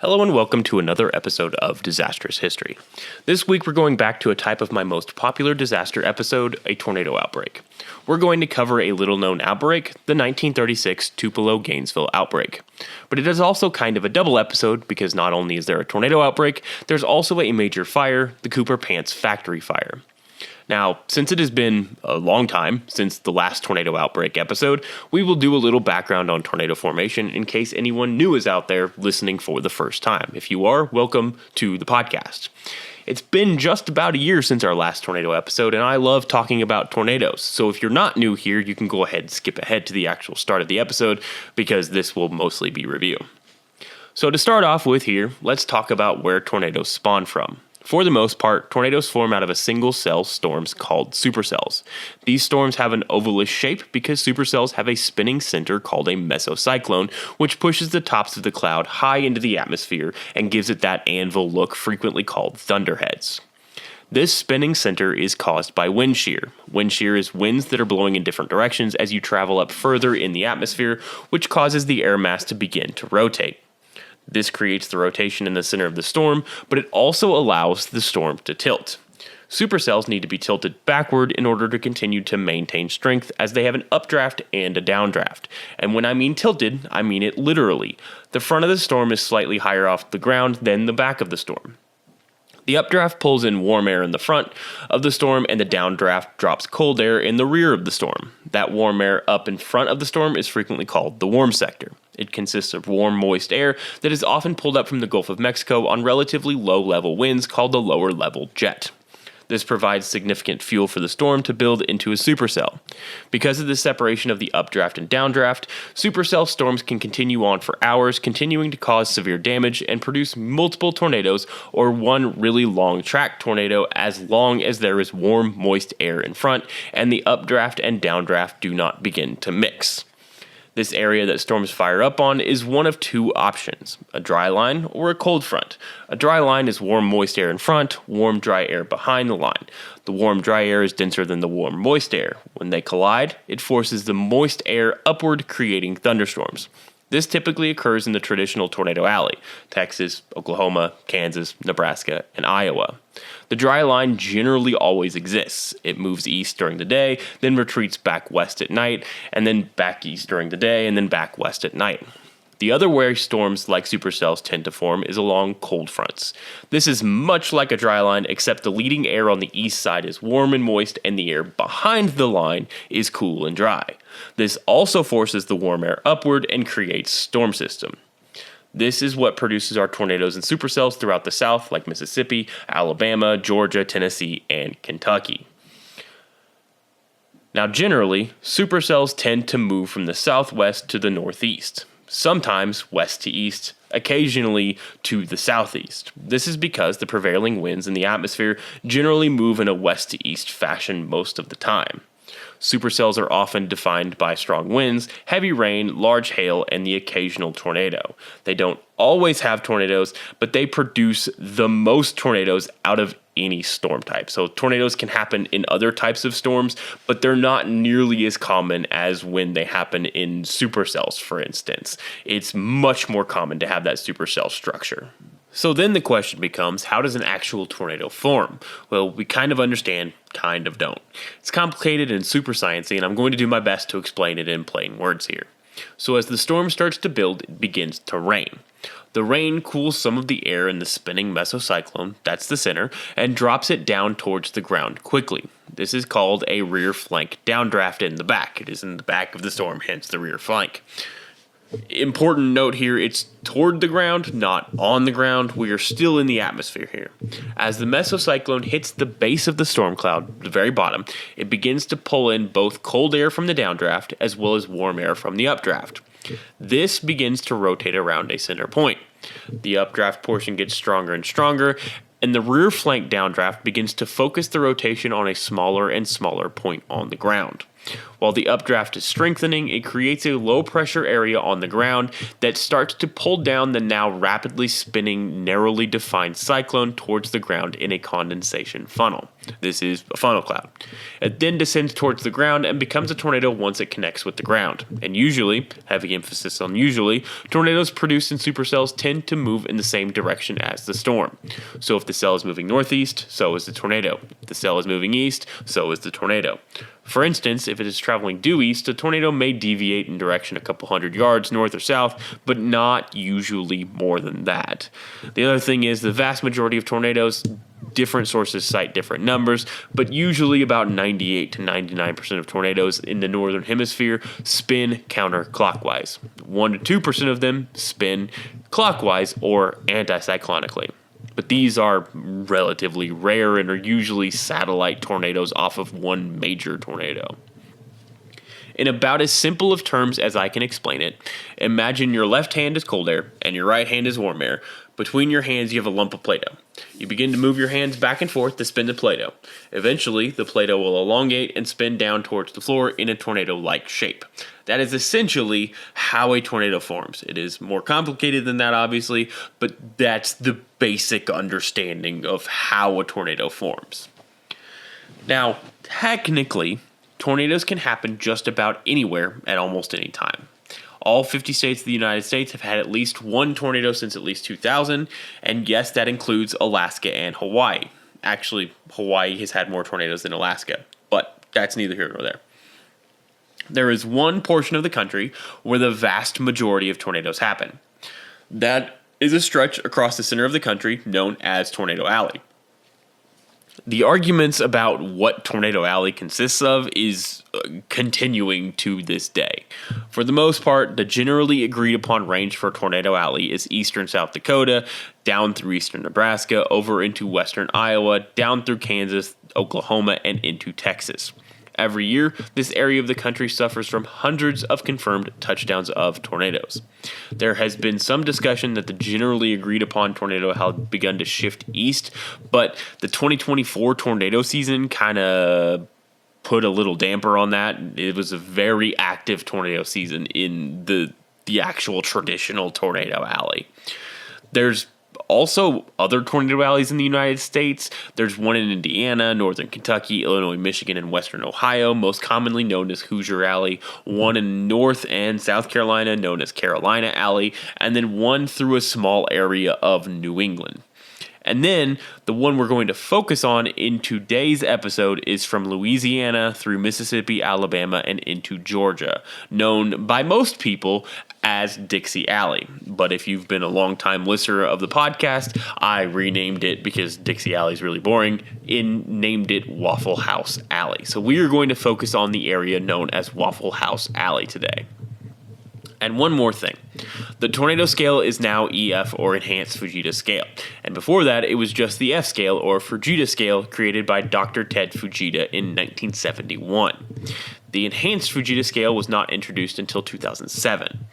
Hello and welcome to another episode of Disastrous History. This week we're going back to a type of my most popular disaster episode, a tornado outbreak. We're going to cover a little-known outbreak, the 1936 Tupelo-Gainesville outbreak. But it is also kind of a double episode because not only is there a tornado outbreak, there's also a major fire, the Cooper Pants factory fire. Now, since it has been a long time since the last tornado outbreak episode, we will do a little background on tornado formation in case anyone new is out there listening for the first time. If you are, welcome to the podcast. It's been just about a year since our last tornado episode, and I love talking about tornadoes. So if you're not new here, you can go ahead and skip ahead to the actual start of the episode because this will mostly be review. So to start off with here, let's talk about where tornadoes spawn from. For the most part, tornadoes form out of a single-cell storms called supercells. These storms have an ovalish shape because supercells have a spinning center called a mesocyclone, which pushes the tops of the cloud high into the atmosphere and gives it that anvil look frequently called thunderheads. This spinning center is caused by wind shear. Wind shear is winds that are blowing in different directions as you travel up further in the atmosphere, which causes the air mass to begin to rotate. This creates the rotation in the center of the storm, but it also allows the storm to tilt. Supercells need to be tilted backward in order to continue to maintain strength as they have an updraft and a downdraft. And when I mean tilted, I mean it literally. The front of the storm is slightly higher off the ground than the back of the storm. The updraft pulls in warm air in the front of the storm, and the downdraft drops cold air in the rear of the storm. That warm air up in front of the storm is frequently called the warm sector. It consists of warm, moist air that is often pulled up from the Gulf of Mexico on relatively low-level winds called the lower-level jet. This provides significant fuel for the storm to build into a supercell. Because of the separation of the updraft and downdraft, supercell storms can continue on for hours, continuing to cause severe damage and produce multiple tornadoes or one really long track tornado as long as there is warm, moist air in front and the updraft and downdraft do not begin to mix. This area that storms fire up on is one of two options, a dry line or a cold front. A dry line is warm, moist air in front, warm, dry air behind the line. The warm, dry air is denser than the warm, moist air. When they collide, it forces the moist air upward, creating thunderstorms. This typically occurs in the traditional tornado alley, Texas, Oklahoma, Kansas, Nebraska, and Iowa. The dry line generally always exists. It moves east during the day, then retreats back west at night, and then back east during the day, and then back west at night. The other way storms like supercells tend to form is along cold fronts. This is much like a dry line, except the leading air on the east side is warm and moist, and the air behind the line is cool and dry. This also forces the warm air upward and creates storm system. This is what produces our tornadoes and supercells throughout the South, like Mississippi, Alabama, Georgia, Tennessee, and Kentucky. Now, generally, supercells tend to move from the southwest to the northeast, sometimes west to east, occasionally to the southeast. This is because the prevailing winds in the atmosphere generally move in a west to east fashion most of the time. Supercells are often defined by strong winds, heavy rain, large hail, and the occasional tornado. They don't always have tornadoes, but they produce the most tornadoes out of any storm type. So tornadoes can happen in other types of storms, but they're not nearly as common as when they happen in supercells, for instance. It's much more common to have that supercell structure. So then the question becomes, how does an actual tornado form? Well, we kind of understand, kind of don't. It's complicated and super sciencey, and I'm going to do my best to explain it in plain words here. So as the storm starts to build, it begins to rain. The rain cools some of the air in the spinning mesocyclone, that's the center, and drops it down towards the ground quickly. This is called a rear flank downdraft in the back. It is in the back of the storm, hence the rear flank. Important note here, it's toward the ground, not on the ground. We are still in the atmosphere here. As the mesocyclone hits the base of the storm cloud, the very bottom, it begins to pull in both cold air from the downdraft as well as warm air from the updraft. This begins to rotate around a center point. The updraft portion gets stronger and stronger, and the rear flank downdraft begins to focus the rotation on a smaller and smaller point on the ground. While the updraft is strengthening, it creates a low-pressure area on the ground that starts to pull down the now rapidly spinning, narrowly defined cyclone towards the ground in a condensation funnel. This is a funnel cloud. It then descends towards the ground and becomes a tornado once it connects with the ground. And usually, heavy emphasis on usually, tornadoes produced in supercells tend to move in the same direction as the storm. So if the cell is moving northeast, so is the tornado. If the cell is moving east, so is the tornado. For instance, if it is traveling due east, a tornado may deviate in direction a couple hundred yards north or south, but not usually more than that. The other thing is the vast majority of tornadoes, different sources cite different numbers, but usually about 98 to 99% of tornadoes in the northern hemisphere spin counterclockwise. 1 to 2% of them spin clockwise or anticyclonically. But these are relatively rare and are usually satellite tornadoes off of one major tornado. In about as simple of terms as I can explain it, imagine your left hand is cold air and your right hand is warm air. Between your hands you have a lump of Play-Doh. You begin to move your hands back and forth to spin the Play-Doh. Eventually, the Play-Doh will elongate and spin down towards the floor in a tornado-like shape. That is essentially how a tornado forms. It is more complicated than that, obviously, but that's the basic understanding of how a tornado forms. Now, technically, tornadoes can happen just about anywhere at almost any time. All 50 states of the United States have had at least one tornado since at least 2000, and yes, that includes Alaska and Hawaii. Actually, Hawaii has had more tornadoes than Alaska, but that's neither here nor there. There is one portion of the country where the vast majority of tornadoes happen. That is a stretch across the center of the country known as Tornado Alley. The arguments about what Tornado Alley consists of is continuing to this day. For the most part, the generally agreed upon range for Tornado Alley is eastern South Dakota, down through eastern Nebraska, over into western Iowa, down through Kansas, Oklahoma, and into Texas. Every year, this area of the country suffers from hundreds of confirmed touchdowns of tornadoes. There has been some discussion that the generally agreed upon tornado had begun to shift east, but the 2024 tornado season kind of put a little damper on that. It was a very active tornado season in the actual traditional Tornado Alley. There's also other tornado alleys in the United States. There's one in Indiana, northern Kentucky, Illinois, Michigan, and western Ohio, most commonly known as Hoosier Alley, one in North and South Carolina known as Carolina Alley, and then one through a small area of New England. And then the one we're going to focus on in today's episode is from Louisiana through Mississippi, Alabama, and into Georgia, known by most people as Dixie Alley. But if you've been a long-time listener of the podcast, I renamed it because Dixie Alley is really boring and named it Waffle House Alley. So we are going to focus on the area known as Waffle House Alley today. And one more thing. The tornado scale is now EF or Enhanced Fujita Scale. And before that, it was just the F scale or Fujita Scale created by Dr. Ted Fujita in 1971. The Enhanced Fujita Scale was not introduced until 2007.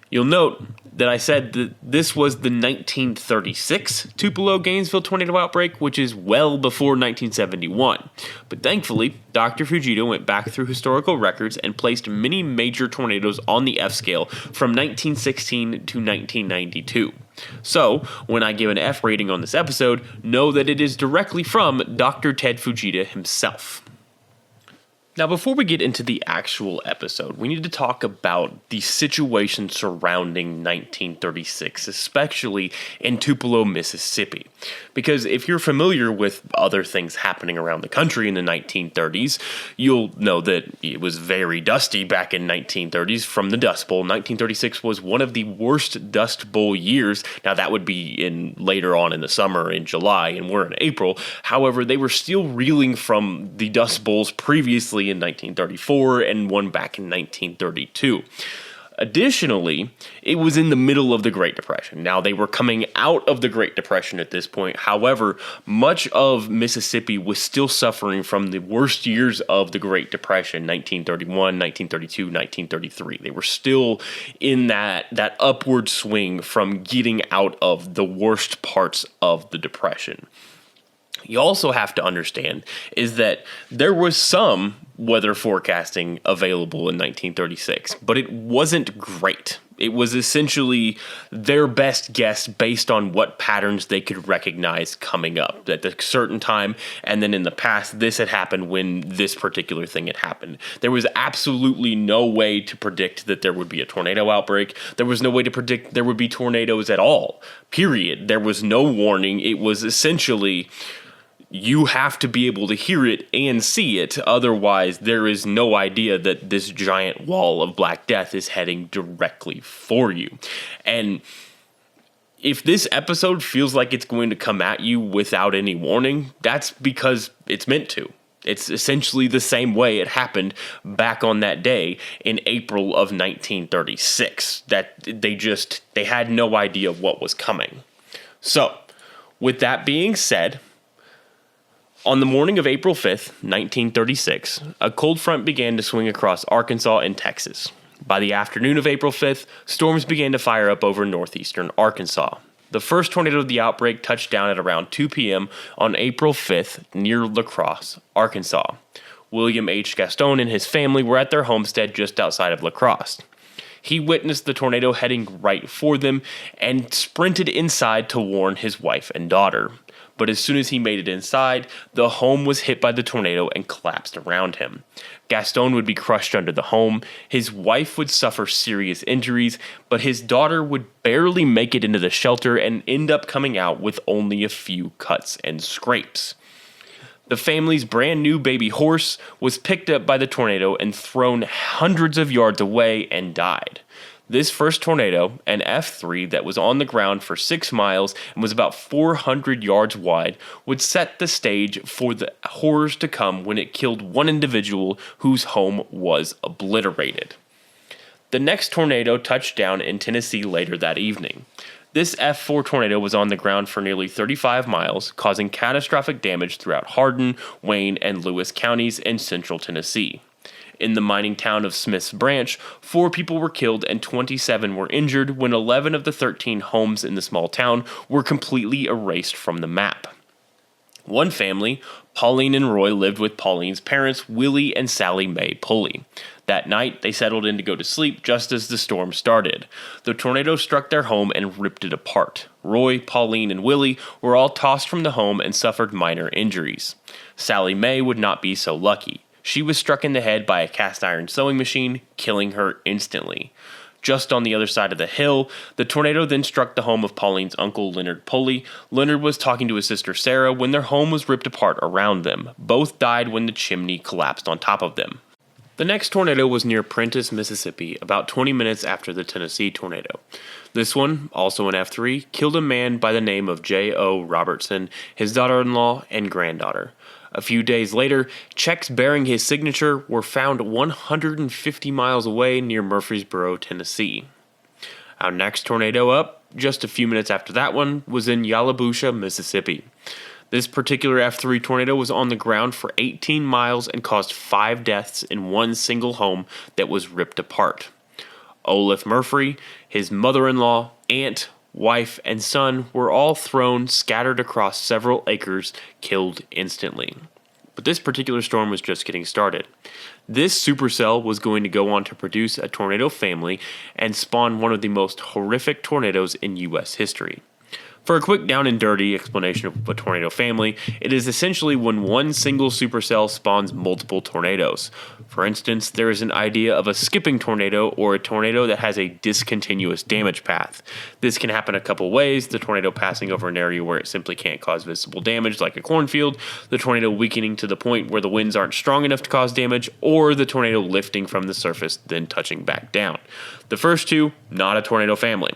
You'll note that I said that this was the 1936 Tupelo-Gainesville Tornado Outbreak, which is well before 1971. But thankfully, Dr. Fujita went back through historical records and placed many major tornadoes on the F scale from 1916 to 1992. So, when I give an F rating on this episode, know that it is directly from Dr. Ted Fujita himself. Now, before we get into the actual episode, we need to talk about the situation surrounding 1936, especially in Tupelo, Mississippi. Because if you're familiar with other things happening around the country in the 1930s, you'll know that it was very dusty back in 1930s from the Dust Bowl. 1936 was one of the worst Dust Bowl years. Now, that would be in later on in the summer in July, and we're in April. However, they were still reeling from the Dust Bowls previously in 1934 and one back in 1932. Additionally, it was in the middle of the Great Depression. Now, they were coming out of the Great Depression at this point. However, much of Mississippi was still suffering from the worst years of the Great Depression, 1931, 1932, 1933. They were still in that upward swing from getting out of the worst parts of the Depression. You also have to understand is that there was some weather forecasting available in 1936, but it wasn't great. It was essentially their best guess based on what patterns they could recognize coming up at a certain time, and then in the past, this had happened when this particular thing had happened. There was absolutely no way to predict that there would be a tornado outbreak. There was no way to predict there would be tornadoes at all, period. There was no warning. It was essentially, you have to be able to hear it and see it. Otherwise, there is no idea that this giant wall of black death is heading directly for you. And if this episode feels like it's going to come at you without any warning, that's because it's meant to. It's essentially the same way it happened back on that day in April of 1936. That they had no idea what was coming. So, with that being said, on the morning of April 5th, 1936, a cold front began to swing across Arkansas and Texas. By the afternoon of April 5th, storms began to fire up over northeastern Arkansas. The first tornado of the outbreak touched down at around 2 p.m. on April 5th near La Crosse, Arkansas. William H. Gaston and his family were at their homestead just outside of La Crosse. He witnessed the tornado heading right for them and sprinted inside to warn his wife and daughter. But as soon as he made it inside, the home was hit by the tornado and collapsed around him. Gaston would be crushed under the home, his wife would suffer serious injuries, but his daughter would barely make it into the shelter and end up coming out with only a few cuts and scrapes. The family's brand new baby horse was picked up by the tornado and thrown hundreds of yards away and died. This first tornado, an F3 that was on the ground for 6 miles and was about 400 yards wide, would set the stage for the horrors to come when it killed one individual whose home was obliterated. The next tornado touched down in Tennessee later that evening. This F4 tornado was on the ground for nearly 35 miles, causing catastrophic damage throughout Hardin, Wayne, and Lewis counties in central Tennessee. In the mining town of Smith's Branch, 4 people were killed and 27 were injured when 11 of the 13 homes in the small town were completely erased from the map. One family, Pauline and Roy, lived with Pauline's parents, Willie and Sally Mae Pulley. That night, they settled in to go to sleep just as the storm started. The tornado struck their home and ripped it apart. Roy, Pauline, and Willie were all tossed from the home and suffered minor injuries. Sally Mae would not be so lucky. She was struck in the head by a cast-iron sewing machine, killing her instantly. Just on the other side of the hill, the tornado then struck the home of Pauline's uncle, Leonard Pulley. Leonard was talking to his sister Sarah when their home was ripped apart around them. Both died when the chimney collapsed on top of them. The next tornado was near Prentiss, Mississippi, about 20 minutes after the Tennessee tornado. This one, also an F3, killed a man by the name of J.O. Robertson, his daughter-in-law, and granddaughter. A few days later, checks bearing his signature were found 150 miles away near Murfreesboro, Tennessee. Our next tornado up, just a few minutes after that one, was in Yalobusha, Mississippi. This particular F3 tornado was on the ground for 18 miles and caused 5 deaths in one single home that was ripped apart. Olaf Murphy, his mother-in-law, aunt, wife, and son were all thrown scattered across several acres, killed instantly. But this particular storm was just getting started. This supercell was going to go on to produce a tornado family and spawn one of the most horrific tornadoes in U.S. history. For a quick down and dirty explanation of a tornado family, it is essentially when one single supercell spawns multiple tornadoes. For instance, there is an idea of a skipping tornado or a tornado that has a discontinuous damage path. This can happen a couple ways: the tornado passing over an area where it simply can't cause visible damage, like a cornfield, the tornado weakening to the point where the winds aren't strong enough to cause damage, or the tornado lifting from the surface, then touching back down. The first two, not a tornado family.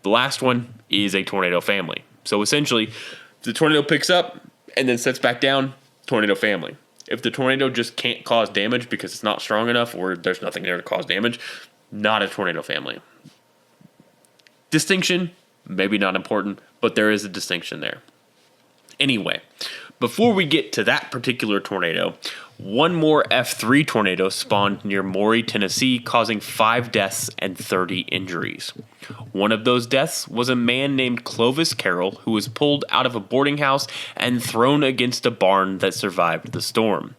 The last one is a tornado family. So essentially, if the tornado picks up and then sets back down, tornado family. If the tornado just can't cause damage because it's not strong enough or there's nothing there to cause damage, not a tornado family. Distinction, maybe not important, but there is a distinction there. Anyway, before we get to that particular tornado, One more F3 tornado spawned near Maury, Tennessee, causing 5 deaths and 30 injuries. One of those deaths was a man named Clovis Carroll, who was pulled out of a boarding house and thrown against a barn that survived the storm.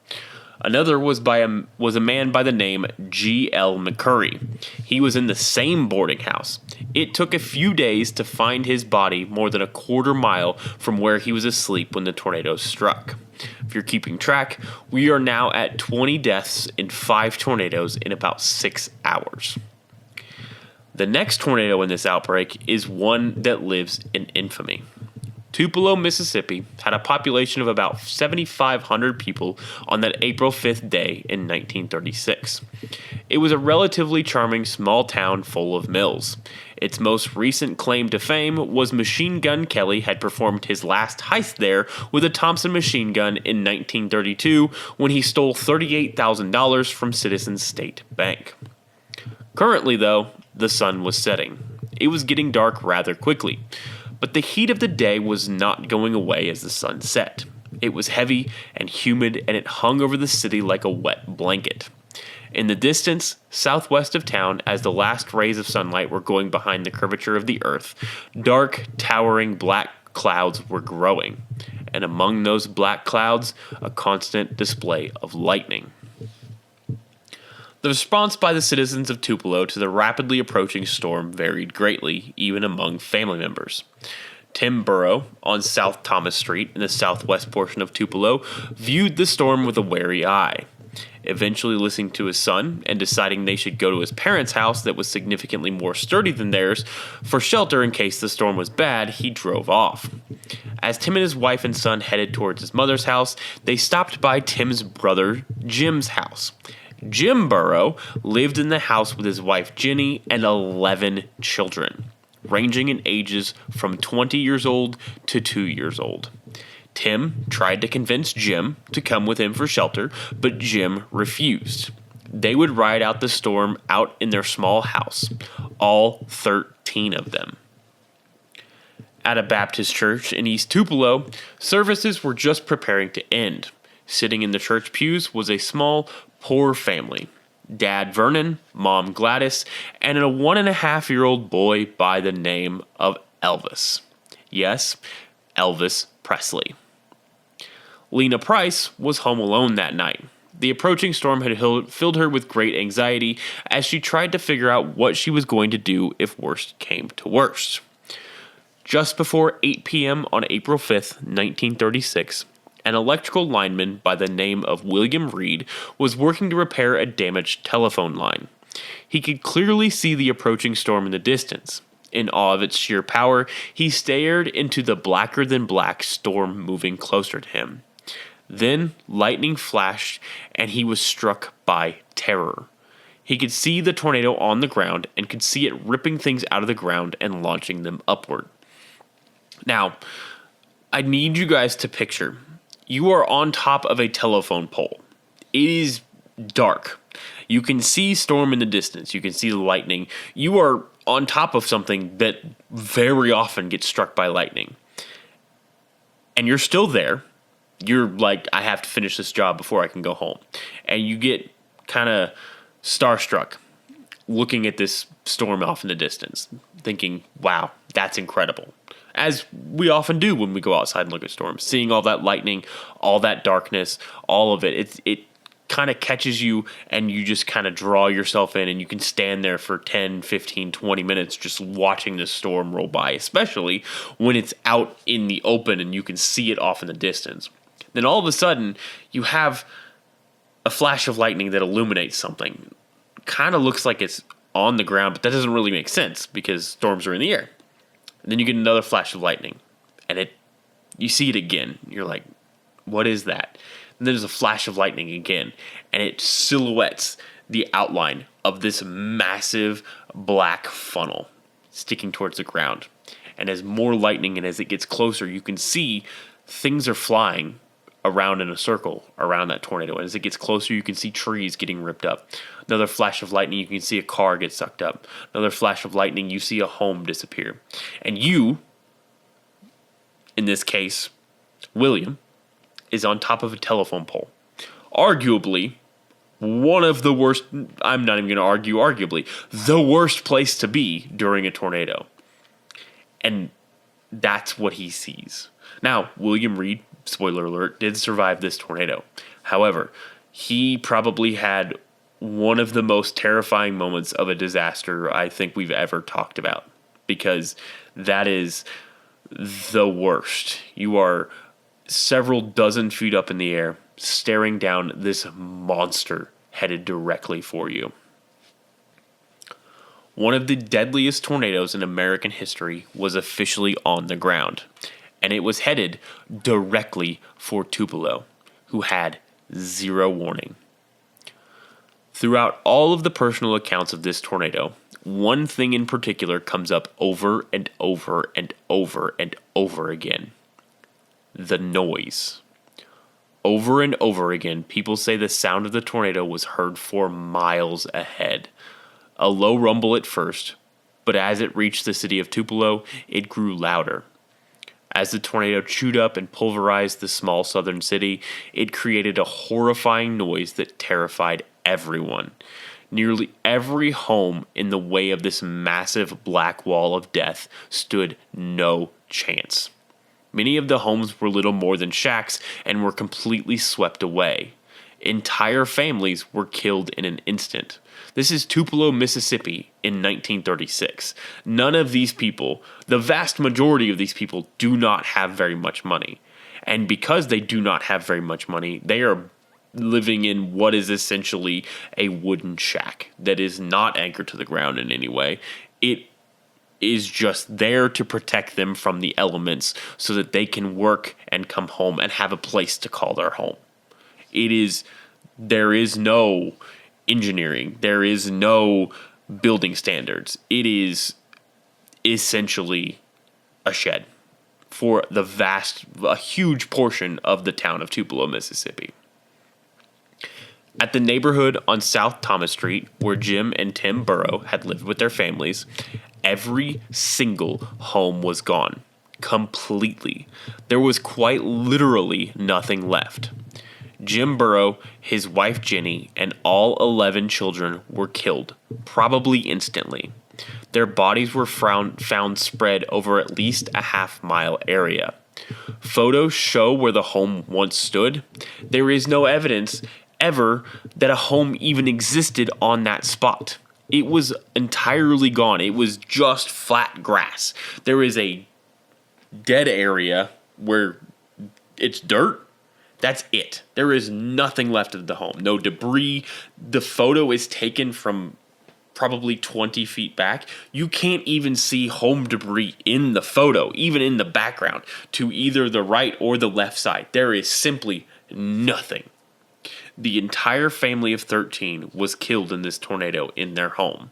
Another was a man by the name G.L. McCurry. He was in the same boarding house. It took a few days to find his body more than a quarter mile from where he was asleep when the tornado struck. If you're keeping track, we are now at 20 deaths in 5 tornadoes in about 6 hours. The next tornado in this outbreak is one that lives in infamy. Tupelo, Mississippi had a population of about 7,500 people on that April 5th day in 1936. It was a relatively charming small town full of mills. Its most recent claim to fame was Machine Gun Kelly had performed his last heist there with a Thompson machine gun in 1932 when he stole $38,000 from Citizens State Bank. Currently, though, the sun was setting. It was getting dark rather quickly. But the heat of the day was not going away as the sun set. It was heavy and humid, and it hung over the city like a wet blanket. In the distance, southwest of town, as the last rays of sunlight were going behind the curvature of the earth, dark, towering black clouds were growing. And among those black clouds, a constant display of lightning. The response by the citizens of Tupelo to the rapidly approaching storm varied greatly, even among family members. Tim Burrow, on South Thomas Street in the southwest portion of Tupelo, viewed the storm with a wary eye. Eventually listening to his son and deciding they should go to his parents' house that was significantly more sturdy than theirs for shelter in case the storm was bad, he drove off. As Tim and his wife and son headed towards his mother's house, they stopped by Tim's brother Jim's house. Jim Burrow lived in the house with his wife Jenny and 11 children, ranging in ages from 20 years old to 2 years old. Tim tried to convince Jim to come with him for shelter, but Jim refused. They would ride out the storm out in their small house, all 13 of them. At a Baptist church in East Tupelo, services were just preparing to end. Sitting in the church pews was a small, poor family. Dad Vernon, Mom Gladys, and a 1.5-year-old boy by the name of Elvis. Yes, Elvis Presley. Lena Price was home alone that night. The approaching storm had filled her with great anxiety as she tried to figure out what she was going to do if worst came to worst. Just before 8 p.m. on April 5th, 1936, an electrical lineman by the name of William Reed was working to repair a damaged telephone line. He could clearly see the approaching storm in the distance. In awe of its sheer power, he stared into the blacker-than-black storm moving closer to him. Then lightning flashed, and he was struck by terror. He could see the tornado on the ground and could see it ripping things out of the ground and launching them upward. Now, I need you guys to picture. You are on top of a telephone pole. It is dark. You can see storm in the distance. You can see the lightning. You are on top of something that very often gets struck by lightning. And you're still there. You're like, I have to finish this job before I can go home. And you get kind of starstruck looking at this storm off in the distance, thinking, wow, that's incredible. As we often do when we go outside and look at storms, seeing all that lightning, all that darkness, all of it, it kind of catches you and you just kind of draw yourself in and you can stand there for 10, 15, 20 minutes just watching the storm roll by, especially when it's out in the open and you can see it off in the distance. Then all of a sudden, you have a flash of lightning that illuminates something. Kind of looks like it's on the ground, but that doesn't really make sense because storms are in the air. And then you get another flash of lightning, and you see it again. You're like, what is that? And then there's a flash of lightning again, and it silhouettes the outline of this massive black funnel sticking towards the ground. And as more lightning and as it gets closer, you can see things are flying around in a circle around that tornado. And as it gets closer, you can see trees getting ripped up. Another flash of lightning, you can see a car get sucked up. Another flash of lightning, you see a home disappear. And you, in this case, William, is on top of a telephone pole, arguably one of the worst, I'm not even going to argue arguably, the worst place to be during a tornado. And that's what he sees. Now, William Reed, spoiler alert, did survive this tornado. However, he probably had one of the most terrifying moments of a disaster I think we've ever talked about, because that is the worst. You are several dozen feet up in the air, staring down this monster headed directly for you. One of the deadliest tornadoes in American history was officially on the ground, and it was headed directly for Tupelo, who had zero warning. Throughout all of the personal accounts of this tornado, one thing in particular comes up over and over and over and over again: the noise. Over and over again, people say the sound of the tornado was heard for miles ahead. A low rumble at first, but as it reached the city of Tupelo, it grew louder. As the tornado chewed up and pulverized the small southern city, it created a horrifying noise that terrified everyone. Nearly every home in the way of this massive black wall of death stood no chance. Many of the homes were little more than shacks and were completely swept away. Entire families were killed in an instant. This is Tupelo, Mississippi in 1936. None of these people, the vast majority of these people, do not have very much money. And because they do not have very much money, they are living in what is essentially a wooden shack that is not anchored to the ground in any way. It is just there to protect them from the elements so that they can work and come home and have a place to call their home. There is no engineering. There is no building standards. It is essentially a shed for a huge portion of the town of Tupelo, Mississippi. At the neighborhood on South Thomas Street, where Jim and Tim Burrow had lived with their families, every single home was gone. Completely. There was quite literally nothing left. Jim Burrow, his wife Jenny, and all 11 children were killed, probably instantly. Their bodies were found spread over at least a half-mile area. Photos show where the home once stood. There is no evidence ever that a home even existed on that spot. It was entirely gone. It was just flat grass. There is a dead area where it's dirt. That's it. There is nothing left of the home. No debris. The photo is taken from probably 20 feet back. You can't even see home debris in the photo, even in the background, to either the right or the left side. There is simply nothing. The entire family of 13 was killed in this tornado in their home.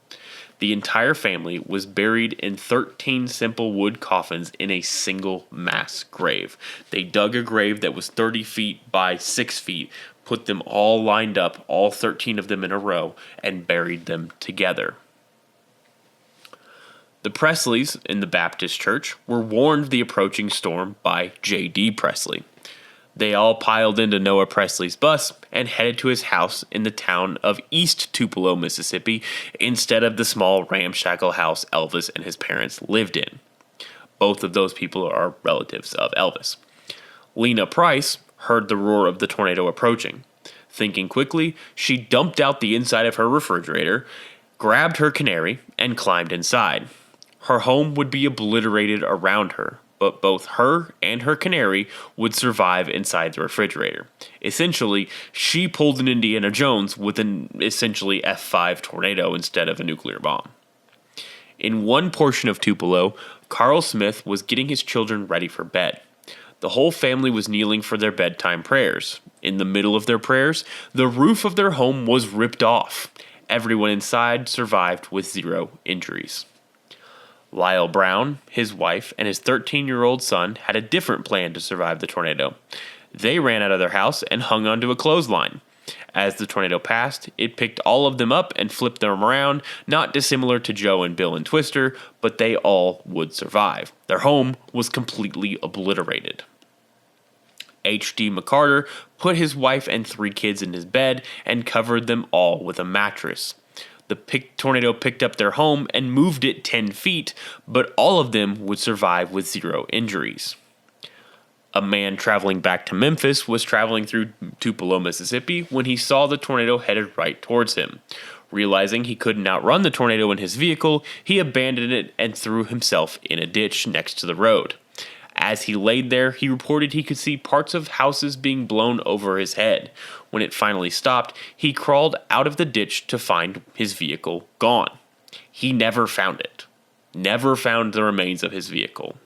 The entire family was buried in 13 simple wood coffins in a single mass grave. They dug a grave that was 30 feet by 6 feet, put them all lined up, all 13 of them in a row, and buried them together. The Presleys in the Baptist church were warned of the approaching storm by J.D. Presley. They all piled into Noah Presley's bus and headed to his house in the town of East Tupelo, Mississippi, instead of the small ramshackle house Elvis and his parents lived in. Both of those people are relatives of Elvis. Lena Price heard the roar of the tornado approaching. Thinking quickly, she dumped out the inside of her refrigerator, grabbed her canary, and climbed inside. Her home would be obliterated around her, but both her and her canary would survive inside the refrigerator. Essentially, she pulled an Indiana Jones with an essentially F5 tornado instead of a nuclear bomb. In one portion of Tupelo, Carl Smith was getting his children ready for bed. The whole family was kneeling for their bedtime prayers. In the middle of their prayers, the roof of their home was ripped off. Everyone inside survived with zero injuries. Lyle Brown, his wife, and his 13-year-old son had a different plan to survive the tornado. They ran out of their house and hung onto a clothesline. As the tornado passed, it picked all of them up and flipped them around, not dissimilar to Joe and Bill and Twister, but they all would survive. Their home was completely obliterated. H.D. McCarter put his wife and 3 kids in his bed and covered them all with a mattress. The tornado picked up their home and moved it 10 feet, but all of them would survive with 0 injuries. A man traveling back to Memphis was traveling through Tupelo, Mississippi, when he saw the tornado headed right towards him. Realizing he couldn't outrun the tornado in his vehicle, he abandoned it and threw himself in a ditch next to the road. As he laid there, he reported he could see parts of houses being blown over his head. When it finally stopped, he crawled out of the ditch to find his vehicle gone. He never found it. Never found the remains of his vehicle.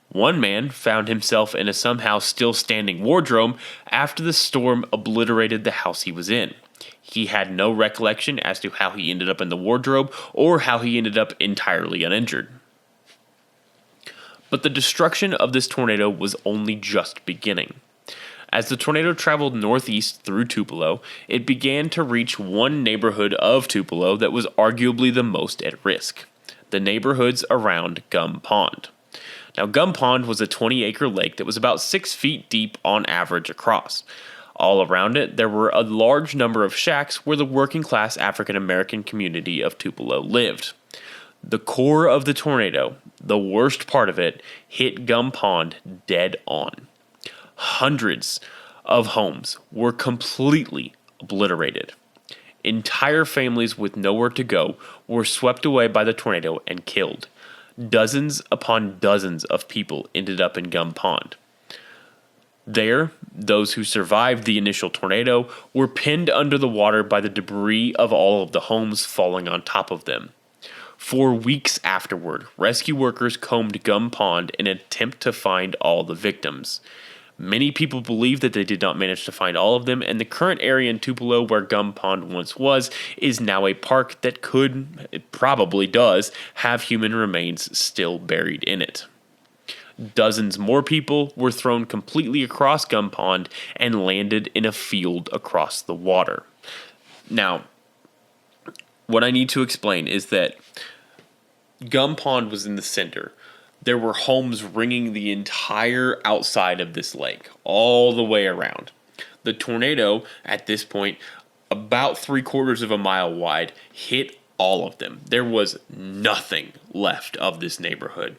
One man found himself in a somehow still standing wardrobe after the storm obliterated the house he was in. He had no recollection as to how he ended up in the wardrobe or how he ended up entirely uninjured. But the destruction of this tornado was only just beginning. As the tornado traveled northeast through Tupelo, it began to reach one neighborhood of Tupelo that was arguably the most at risk: the neighborhoods around Gum Pond. Now, Gum Pond was a 20-acre lake that was about 6 feet deep on average across. All around it, there were a large number of shacks where the working-class African-American community of Tupelo lived. The core of the tornado, the worst part of it, hit Gum Pond dead on. Hundreds of homes were completely obliterated. Entire families with nowhere to go were swept away by the tornado and killed. Dozens upon dozens of people ended up in Gum Pond. There, those who survived the initial tornado were pinned under the water by the debris of all of the homes falling on top of them. For weeks afterward, rescue workers combed Gum Pond in an attempt to find all the victims. Many people believe that they did not manage to find all of them, and the current area in Tupelo where Gum Pond once was is now a park that it probably does, have human remains still buried in it. Dozens more people were thrown completely across Gum Pond and landed in a field across the water. Now, what I need to explain is that Gum Pond was in the center. There were homes ringing the entire outside of this lake, all the way around. The tornado, at this point, about 3/4 of a mile wide, hit all of them. There was nothing left of this neighborhood.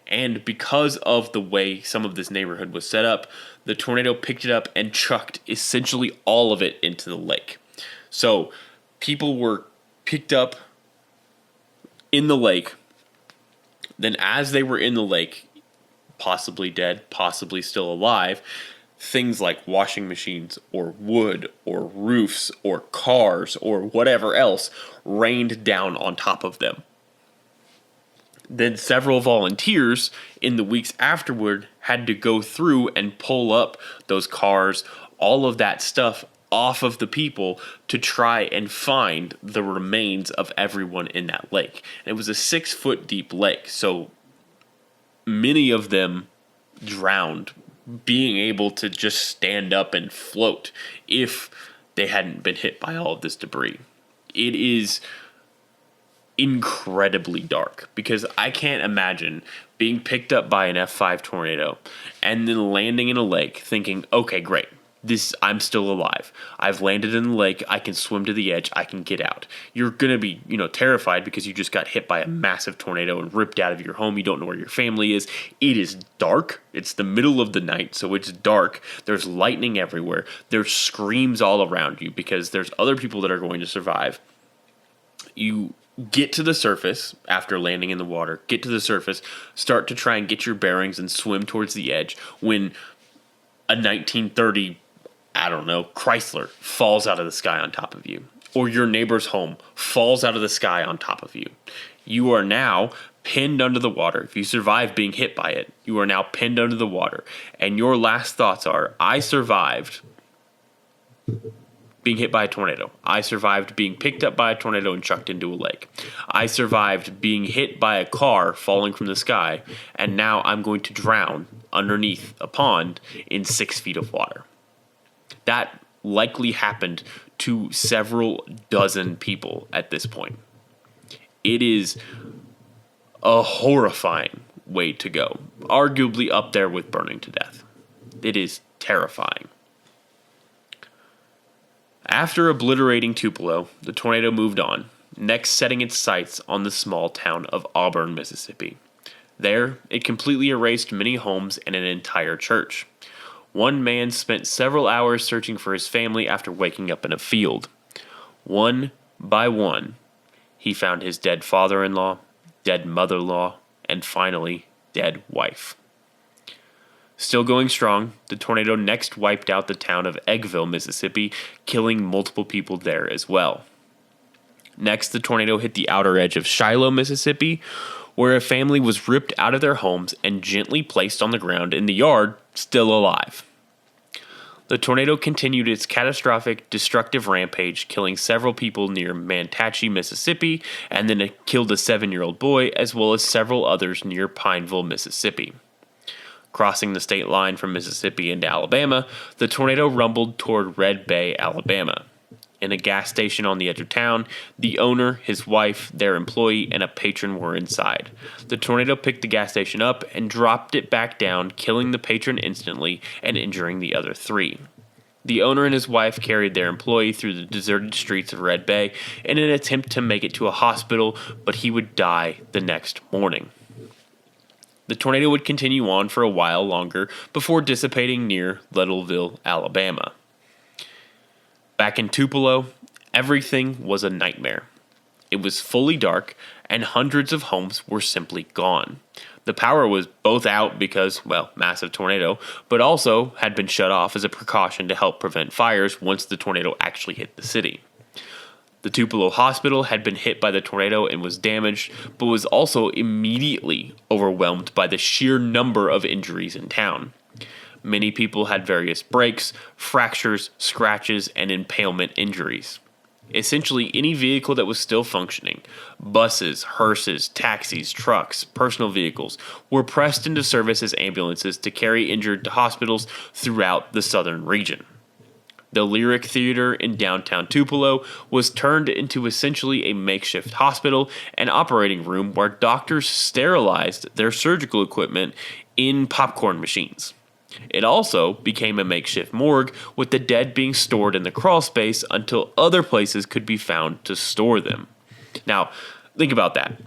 And because of the way some of this neighborhood was set up, the tornado picked it up and chucked essentially all of it into the lake. So people were picked up in the lake. Then as they were in the lake, possibly dead, possibly still alive, things like washing machines or wood or roofs or cars or whatever else rained down on top of them. Then several volunteers in the weeks afterward had to go through and pull up those cars, all of that stuff off of the people to try and find the remains of everyone in that lake. And it was a 6-foot deep lake, so many of them drowned, being able to just stand up and float if they hadn't been hit by all of this debris. It is incredibly dark because I can't imagine being picked up by an F5 tornado and then landing in a lake thinking, okay, great. I'm still alive. I've landed in the lake. I can swim to the edge. I can get out. You're going to be, terrified because you just got hit by a massive tornado and ripped out of your home. You don't know where your family is. It is dark. It's the middle of the night, so it's dark. There's lightning everywhere. There's screams all around you because there's other people that are going to survive. You get to the surface after landing in the water. Get to the surface. Start to try and get your bearings and swim towards the edge when a 1930 Chrysler falls out of the sky on top of you, or your neighbor's home falls out of the sky on top of you. You are now pinned under the water. If you survive being hit by it, you are now pinned under the water, and your last thoughts are, I survived being hit by a tornado. I survived being picked up by a tornado and chucked into a lake. I survived being hit by a car falling from the sky, and now I'm going to drown underneath a pond in 6 feet of water. That likely happened to several dozen people at this point. It is a horrifying way to go, arguably up there with burning to death. It is terrifying. After obliterating Tupelo, the tornado moved on, next setting its sights on the small town of Auburn, Mississippi. There, it completely erased many homes and an entire church. One man spent several hours searching for his family after waking up in a field. One by one, he found his dead father-in-law, dead mother-in-law, and finally, dead wife. Still going strong, the tornado next wiped out the town of Eggville, Mississippi, killing multiple people there as well. Next, the tornado hit the outer edge of Shiloh, Mississippi, where a family was ripped out of their homes and gently placed on the ground in the yard, still alive. The tornado continued its catastrophic, destructive rampage, killing several people near Manatee, Mississippi, and then it killed a 7-year-old boy, as well as several others near Pineville, Mississippi. Crossing the state line from Mississippi into Alabama, the tornado rumbled toward Red Bay, Alabama. In a gas station on the edge of town, the owner, his wife, their employee, and a patron were inside. The tornado picked the gas station up and dropped it back down, killing the patron instantly and injuring the other 3. The owner and his wife carried their employee through the deserted streets of Red Bay in an attempt to make it to a hospital, but he would die the next morning. The tornado would continue on for a while longer before dissipating near Littleville, Alabama. Back in Tupelo, everything was a nightmare. It was fully dark, and hundreds of homes were simply gone. The power was both out because, well, massive tornado, but also had been shut off as a precaution to help prevent fires once the tornado actually hit the city. The Tupelo hospital had been hit by the tornado and was damaged, but was also immediately overwhelmed by the sheer number of injuries in town. Many people had various breaks, fractures, scratches, and impalement injuries. Essentially, any vehicle that was still functioning, buses, hearses, taxis, trucks, personal vehicles, were pressed into service as ambulances to carry injured to hospitals throughout the southern region. The Lyric Theater in downtown Tupelo was turned into essentially a makeshift hospital and operating room where doctors sterilized their surgical equipment in popcorn machines. It also became a makeshift morgue, with the dead being stored in the crawl space until other places could be found to store them. Now, think about that.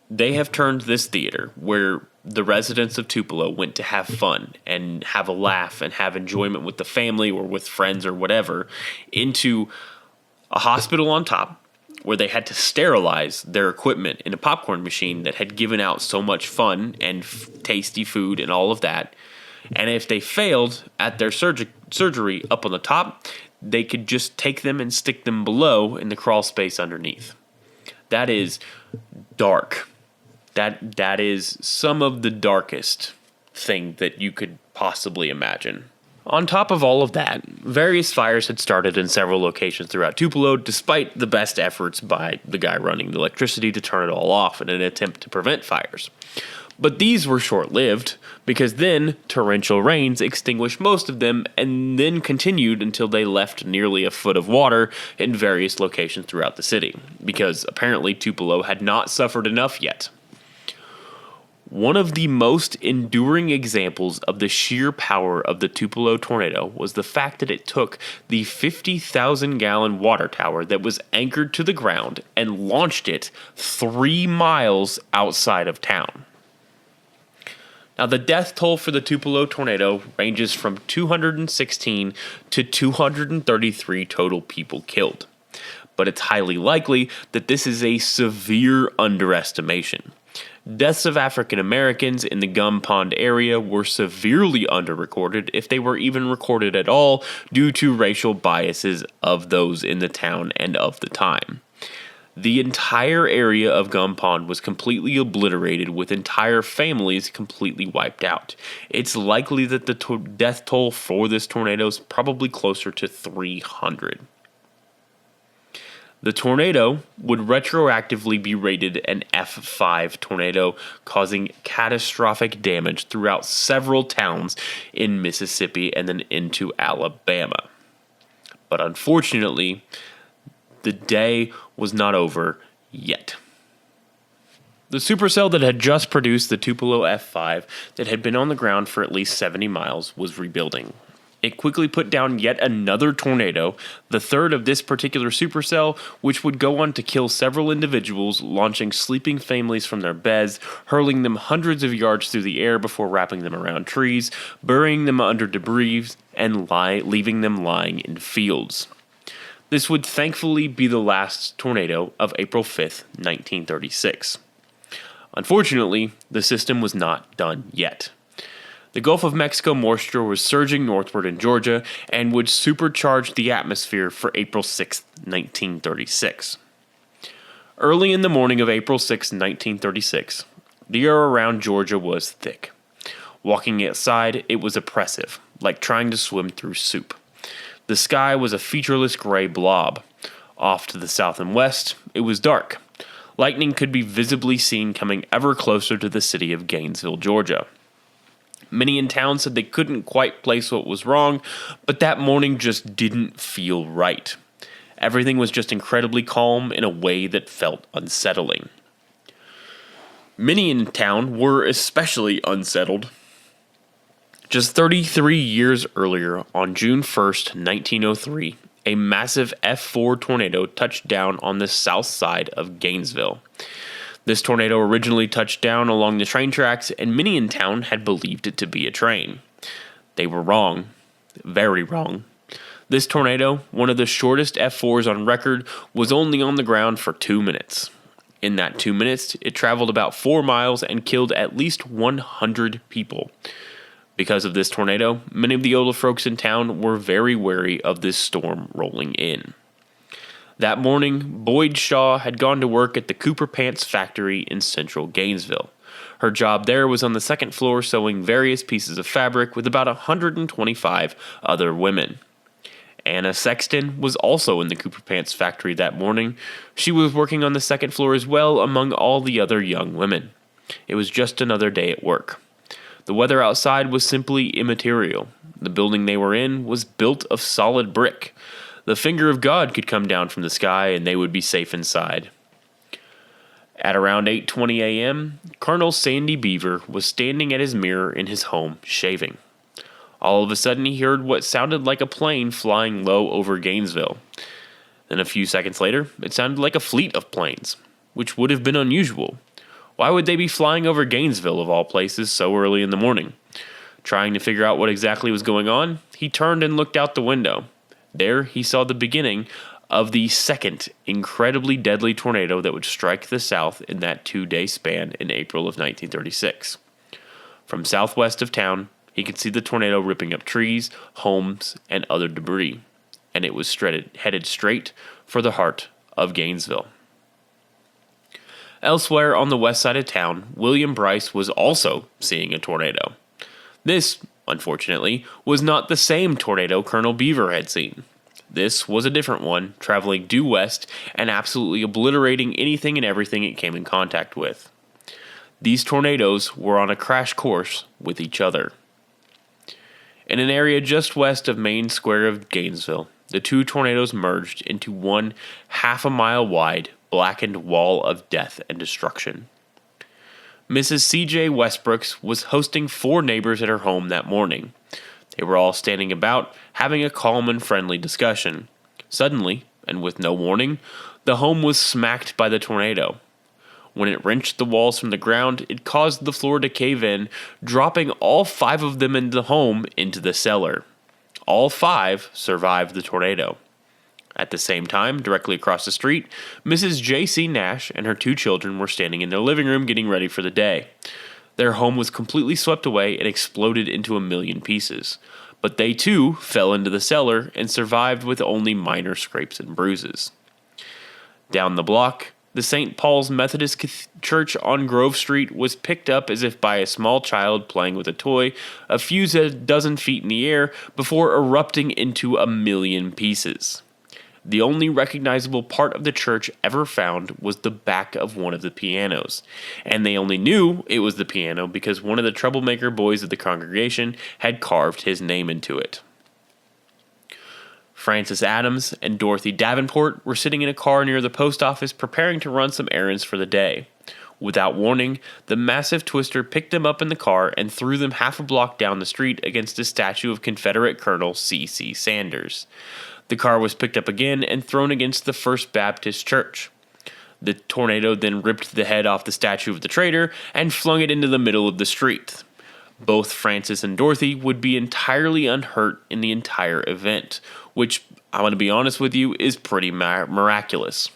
They have turned this theater, where the residents of Tupelo went to have fun and have a laugh and have enjoyment with the family or with friends or whatever, into a hospital on top, where they had to sterilize their equipment in a popcorn machine that had given out so much fun and tasty food and all of that. And if they failed at their surgery up on the top, they could just take them and stick them below in the crawl space underneath. That is dark. That is some of the darkest thing that you could possibly imagine. On top of all of that, various fires had started in several locations throughout Tupelo, despite the best efforts by the guy running the electricity to turn it all off in an attempt to prevent fires. But these were short-lived, because then torrential rains extinguished most of them and then continued until they left nearly a foot of water in various locations throughout the city, because apparently Tupelo had not suffered enough yet. One of the most enduring examples of the sheer power of the Tupelo tornado was the fact that it took the 50,000-gallon water tower that was anchored to the ground and launched it 3 miles outside of town. Now, the death toll for the Tupelo tornado ranges from 216 to 233 total people killed, but it's highly likely that this is a severe underestimation. Deaths of African Americans in the Gum Pond area were severely underrecorded, if they were even recorded at all, due to racial biases of those in the town and of the time. The entire area of Gum Pond was completely obliterated, with entire families completely wiped out. It's likely that the death toll for this tornado is probably closer to 300. The tornado would retroactively be rated an F5 tornado, causing catastrophic damage throughout several towns in Mississippi and then into Alabama. But unfortunately, the day was not over yet. The supercell that had just produced the Tupelo F5 that had been on the ground for at least 70 miles was rebuilding. It quickly put down yet another tornado, the third of this particular supercell, which would go on to kill several individuals, launching sleeping families from their beds, hurling them hundreds of yards through the air before wrapping them around trees, burying them under debris, and leaving them lying in fields. This would thankfully be the last tornado of April 5th, 1936. Unfortunately, the system was not done yet. The Gulf of Mexico moisture was surging northward in Georgia and would supercharge the atmosphere for April 6, 1936. Early in the morning of April 6, 1936, the air around Georgia was thick. Walking outside, it was oppressive, like trying to swim through soup. The sky was a featureless gray blob. Off to the south and west, it was dark. Lightning could be visibly seen coming ever closer to the city of Gainesville, Georgia. Many in town said they couldn't quite place what was wrong, but that morning just didn't feel right. Everything was just incredibly calm in a way that felt unsettling. Many in town were especially unsettled. Just 33 years earlier, on June 1st, 1903, a massive F4 tornado touched down on the south side of Gainesville. This tornado originally touched down along the train tracks, and many in town had believed it to be a train. They were wrong. Very wrong. This tornado, one of the shortest F4s on record, was only on the ground for 2 minutes. In that 2 minutes, it traveled about 4 miles and killed at least 100 people. Because of this tornado, many of the older folks in town were very wary of this storm rolling in. That morning, Boyd Shaw had gone to work at the Cooper Pants factory in central Gainesville. Her job there was on the second floor sewing various pieces of fabric with about 125 other women. Anna Sexton was also in the Cooper Pants factory that morning. She was working on the second floor as well among all the other young women. It was just another day at work. The weather outside was simply immaterial. The building they were in was built of solid brick. The finger of God could come down from the sky and they would be safe inside. At around 8:20 a.m., Colonel Sandy Beaver was standing at his mirror in his home shaving. All of a sudden he heard what sounded like a plane flying low over Gainesville. Then a few seconds later, it sounded like a fleet of planes, which would have been unusual. Why would they be flying over Gainesville, of all places, so early in the morning? Trying to figure out what exactly was going on, he turned and looked out the window. There, he saw the beginning of the second incredibly deadly tornado that would strike the South in that 2-day span in April of 1936. From southwest of town, he could see the tornado ripping up trees, homes, and other debris, and it was headed straight for the heart of Gainesville. Elsewhere on the west side of town, William Bryce was also seeing a tornado. This, unfortunately, was not the same tornado Colonel Beaver had seen. This was a different one, traveling due west and absolutely obliterating anything and everything it came in contact with. These tornadoes were on a crash course with each other. In an area just west of Main Square of Gainesville, the two tornadoes merged into one half-a-mile wide, blackened wall of death and destruction. Mrs. C.J. Westbrooks was hosting 4 neighbors at her home that morning. They were all standing about, having a calm and friendly discussion. Suddenly, and with no warning, the home was smacked by the tornado. When it wrenched the walls from the ground, it caused the floor to cave in, dropping all 5 of them in the home into the cellar. All 5 survived the tornado. At the same time, directly across the street, Mrs. J.C. Nash and her 2 children were standing in their living room getting ready for the day. Their home was completely swept away and exploded into a million pieces. But they too fell into the cellar and survived with only minor scrapes and bruises. Down the block, the St. Paul's Methodist Church on Grove Street was picked up as if by a small child playing with a toy a few dozen feet in the air before erupting into a million pieces. The only recognizable part of the church ever found was the back of one of the pianos, and they only knew it was the piano because one of the troublemaker boys of the congregation had carved his name into it. Francis Adams and Dorothy Davenport were sitting in a car near the post office preparing to run some errands for the day. Without warning, the massive twister picked them up in the car and threw them half a block down the street against a statue of Confederate Colonel C.C. Sanders. The car was picked up again and thrown against the First Baptist Church. The tornado then ripped the head off the statue of the traitor and flung it into the middle of the street. Both Francis and Dorothy would be entirely unhurt in the entire event, which, I want to be honest with you, is pretty miraculous.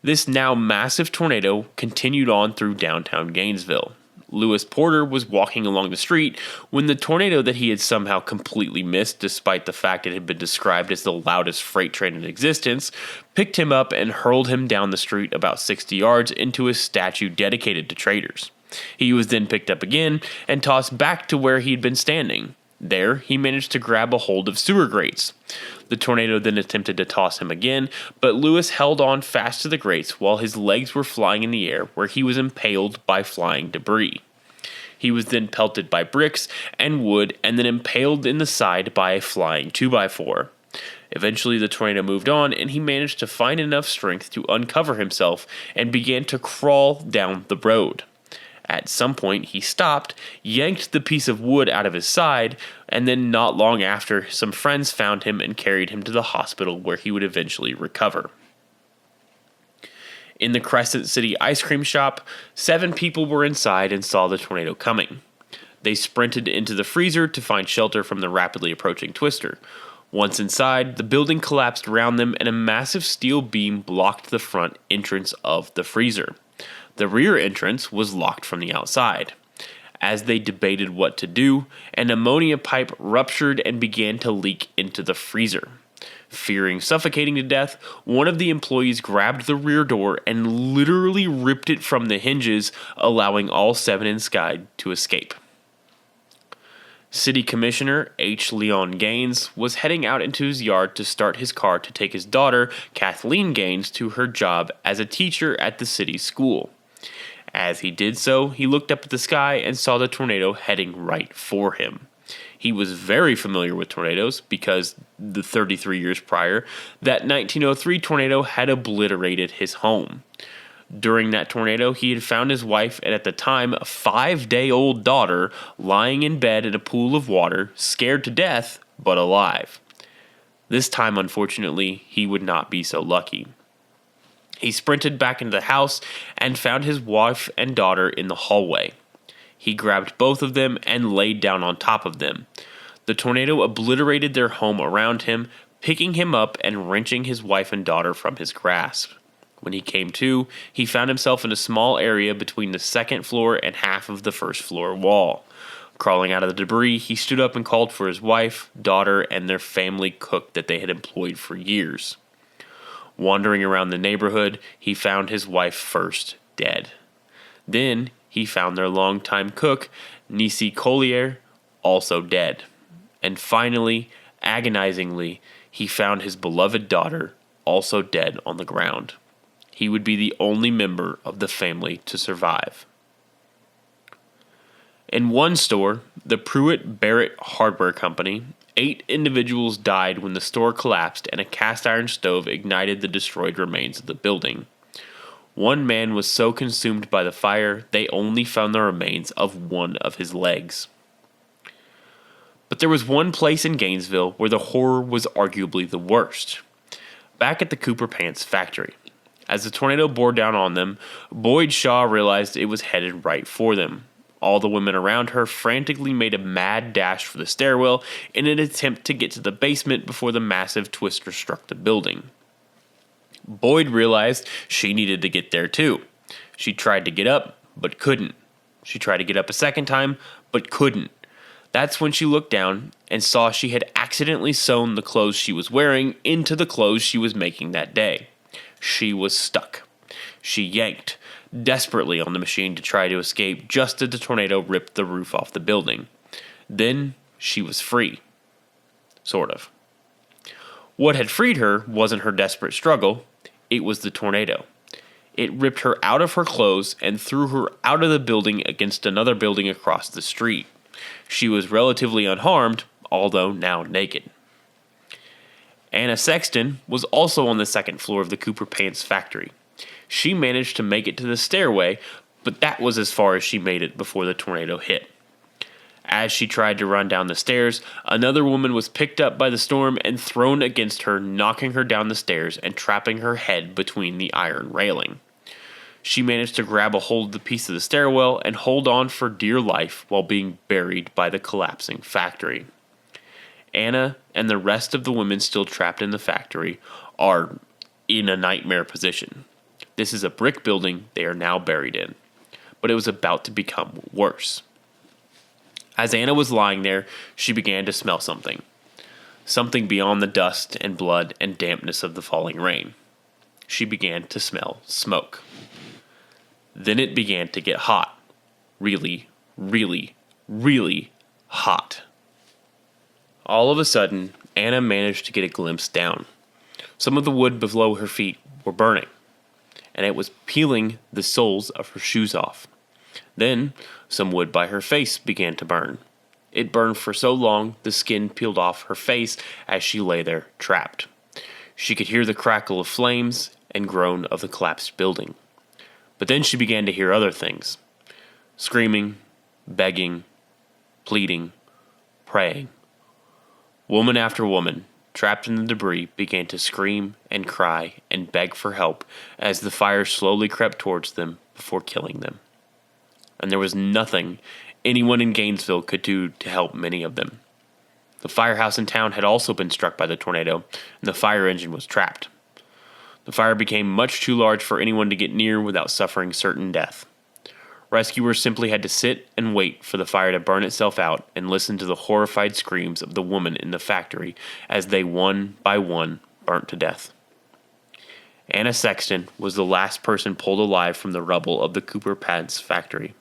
This now massive tornado continued on through downtown Gainesville. Lewis Porter was walking along the street when the tornado that he had somehow completely missed, despite the fact it had been described as the loudest freight train in existence, picked him up and hurled him down the street about 60 yards into a statue dedicated to traitors. He was then picked up again and tossed back to where he had been standing. There, he managed to grab a hold of sewer grates. The tornado then attempted to toss him again, but Lewis held on fast to the grates while his legs were flying in the air, where he was impaled by flying debris. He was then pelted by bricks and wood and then impaled in the side by a flying 2x4. Eventually, the tornado moved on, and he managed to find enough strength to uncover himself and began to crawl down the road. At some point, he stopped, yanked the piece of wood out of his side, and then not long after, some friends found him and carried him to the hospital where he would eventually recover. In the Crescent City ice cream shop, 7 people were inside and saw the tornado coming. They sprinted into the freezer to find shelter from the rapidly approaching twister. Once inside, the building collapsed around them and a massive steel beam blocked the front entrance of the freezer. The rear entrance was locked from the outside. As they debated what to do, an ammonia pipe ruptured and began to leak into the freezer. Fearing suffocating to death, one of the employees grabbed the rear door and literally ripped it from the hinges, allowing all 7 inside to escape. City Commissioner H. Leon Gaines was heading out into his yard to start his car to take his daughter, Kathleen Gaines, to her job as a teacher at the city school. As he did so, he looked up at the sky and saw the tornado heading right for him. He was very familiar with tornadoes because the 33 years prior, that 1903 tornado had obliterated his home. During that tornado, he had found his wife and at the time a 5-day-old daughter lying in bed in a pool of water, scared to death, but alive. This time, unfortunately, he would not be so lucky. He sprinted back into the house and found his wife and daughter in the hallway. He grabbed both of them and laid down on top of them. The tornado obliterated their home around him, picking him up and wrenching his wife and daughter from his grasp. When he came to, he found himself in a small area between the second floor and half of the first floor wall. Crawling out of the debris, he stood up and called for his wife, daughter, and their family cook that they had employed for years. Wandering around the neighborhood, he found his wife first, dead. Then, he found their longtime cook, Nisi Collier, also dead. And finally, agonizingly, he found his beloved daughter, also dead on the ground. He would be the only member of the family to survive. In one store, the Pruitt Barrett Hardware Company, 8 individuals died when the store collapsed and a cast iron stove ignited the destroyed remains of the building. One man was so consumed by the fire, they only found the remains of one of his legs. But there was one place in Gainesville where the horror was arguably the worst. Back at the Cooper Pants factory. As the tornado bore down on them, Boyd Shaw realized it was headed right for them. All the women around her frantically made a mad dash for the stairwell in an attempt to get to the basement before the massive twister struck the building. Boyd realized she needed to get there too. She tried to get up, but couldn't. She tried to get up a second time, but couldn't. That's when she looked down and saw she had accidentally sewn the clothes she was wearing into the clothes she was making that day. She was stuck. She yanked desperately on the machine to try to escape just as the tornado ripped the roof off the building. Then she was free. Sort of. What had freed her wasn't her desperate struggle, it was the tornado. It ripped her out of her clothes and threw her out of the building against another building across the street. She was relatively unharmed, although now naked. Anna Sexton was also on the second floor of the Cooper Pants factory. She managed to make it to the stairway, but that was as far as she made it before the tornado hit. As she tried to run down the stairs, another woman was picked up by the storm and thrown against her, knocking her down the stairs and trapping her head between the iron railing. She managed to grab a hold of the piece of the stairwell and hold on for dear life while being buried by the collapsing factory. Anna and the rest of the women still trapped in the factory are in a nightmare position. This is a brick building they are now buried in, but it was about to become worse. As Anna was lying there, she began to smell something. Something beyond the dust and blood and dampness of the falling rain. She began to smell smoke. Then it began to get hot. Really, really, really hot. All of a sudden, Anna managed to get a glimpse down. Some of the wood below her feet were burning, and it was peeling the soles of her shoes off. Then, some wood by her face began to burn. It burned for so long, the skin peeled off her face as she lay there trapped. She could hear the crackle of flames and groan of the collapsed building. But then she began to hear other things. Screaming, begging, pleading, praying. Woman after woman, trapped in the debris, began to scream and cry and beg for help as the fire slowly crept towards them before killing them. And there was nothing anyone in Gainesville could do to help many of them. The firehouse in town had also been struck by the tornado, and the fire engine was trapped. The fire became much too large for anyone to get near without suffering certain death. Rescuers simply had to sit and wait for the fire to burn itself out and listen to the horrified screams of the women in the factory as they one by one burnt to death. Anna Sexton was the last person pulled alive from the rubble of the Cooper Pants factory.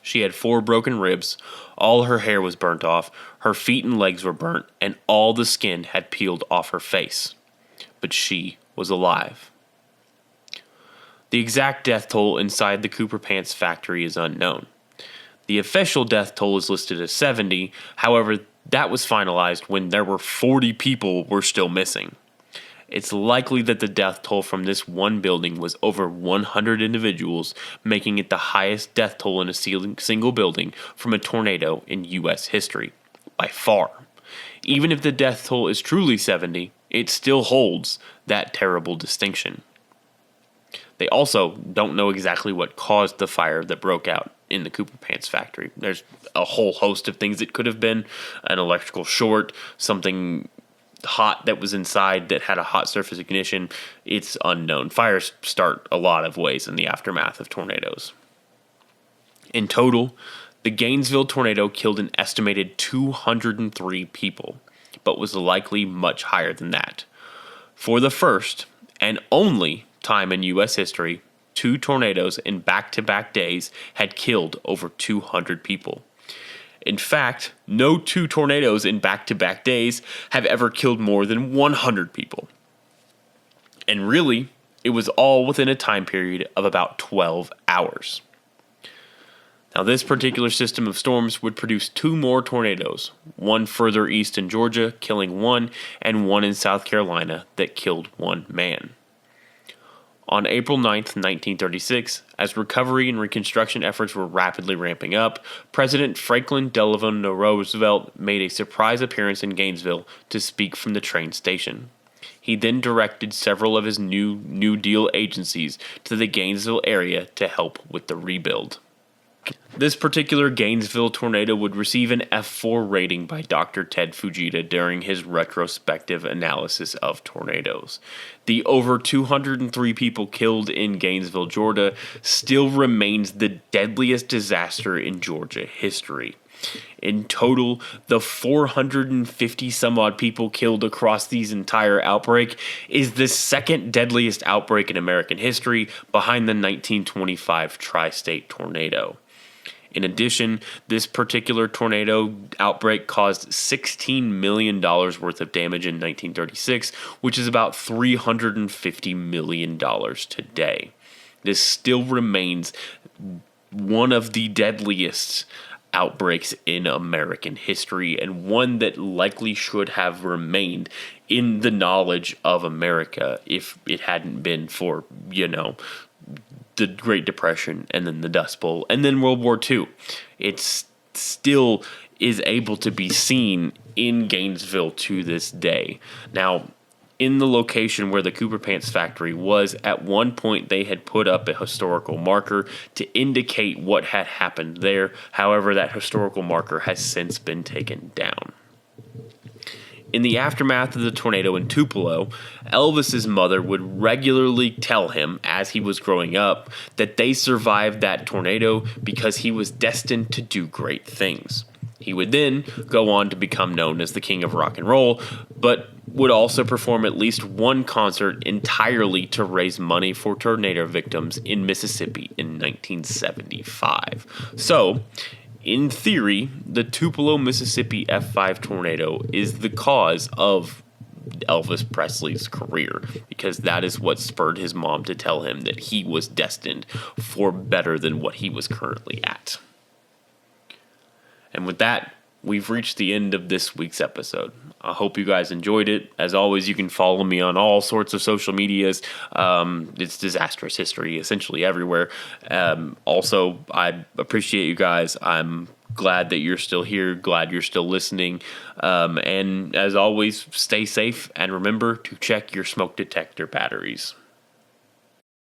She had 4 broken ribs, all her hair was burnt off, her feet and legs were burnt, and all the skin had peeled off her face. But she was alive. The exact death toll inside the Cooper Pants factory is unknown. The official death toll is listed as 70, however, that was finalized when there were 40 people were still missing. It's likely that the death toll from this one building was over 100 individuals, making it the highest death toll in a single building from a tornado in U.S. history, by far. Even if the death toll is truly 70, it still holds that terrible distinction. They also don't know exactly what caused the fire that broke out in the Cooper Pants factory. There's a whole host of things it could have been: an electrical short, something hot that was inside that had a hot surface ignition. It's unknown. Fires start a lot of ways in the aftermath of tornadoes. In total, the Gainesville tornado killed an estimated 203 people, but was likely much higher than that. For the first and only time in U.S. history, 2 tornadoes in back-to-back days had killed over 200 people. In fact, no 2 tornadoes in back-to-back days have ever killed more than 100 people. And really, it was all within a time period of about 12 hours. Now, this particular system of storms would produce 2 more tornadoes, one further east in Georgia, killing 1, and one in South Carolina that killed 1 man. On April 9, 1936, as recovery and reconstruction efforts were rapidly ramping up, President Franklin Delano Roosevelt made a surprise appearance in Gainesville to speak from the train station. He then directed several of his New Deal agencies to the Gainesville area to help with the rebuild. This particular Gainesville tornado would receive an F4 rating by Dr. Ted Fujita during his retrospective analysis of tornadoes. The over 203 people killed in Gainesville, Georgia, still remains the deadliest disaster in Georgia history. In total, the 450 some odd people killed across these entire outbreak is the second deadliest outbreak in American history, behind the 1925 tri-state tornado. In addition, this particular tornado outbreak caused $16 million worth of damage in 1936, which is about $350 million today. This still remains one of the deadliest outbreaks in American history, and one that likely should have remained in the knowledge of America if it hadn't been for, the Great Depression and then the Dust Bowl and then World War II. It still is able to be seen in Gainesville to this day. Now, in the location where the Cooper Pants factory was, at one point they had put up a historical marker to indicate what had happened there. However, that historical marker has since been taken down. In the aftermath of the tornado in Tupelo, Elvis's mother would regularly tell him, as he was growing up, that they survived that tornado because he was destined to do great things. He would then go on to become known as the King of Rock and Roll, but would also perform at least one concert entirely to raise money for tornado victims in Mississippi in 1975. So, in theory, the Tupelo, Mississippi F5 tornado is the cause of Elvis Presley's career, because that is what spurred his mom to tell him that he was destined for better than what he was currently at. And with that, we've reached the end of this week's episode. I hope you guys enjoyed it. As always, you can follow me on all sorts of social medias. It's Disastrous History essentially everywhere. Also, I appreciate you guys. I'm glad that you're still here. Glad you're still listening. And as always, stay safe and remember to check your smoke detector batteries.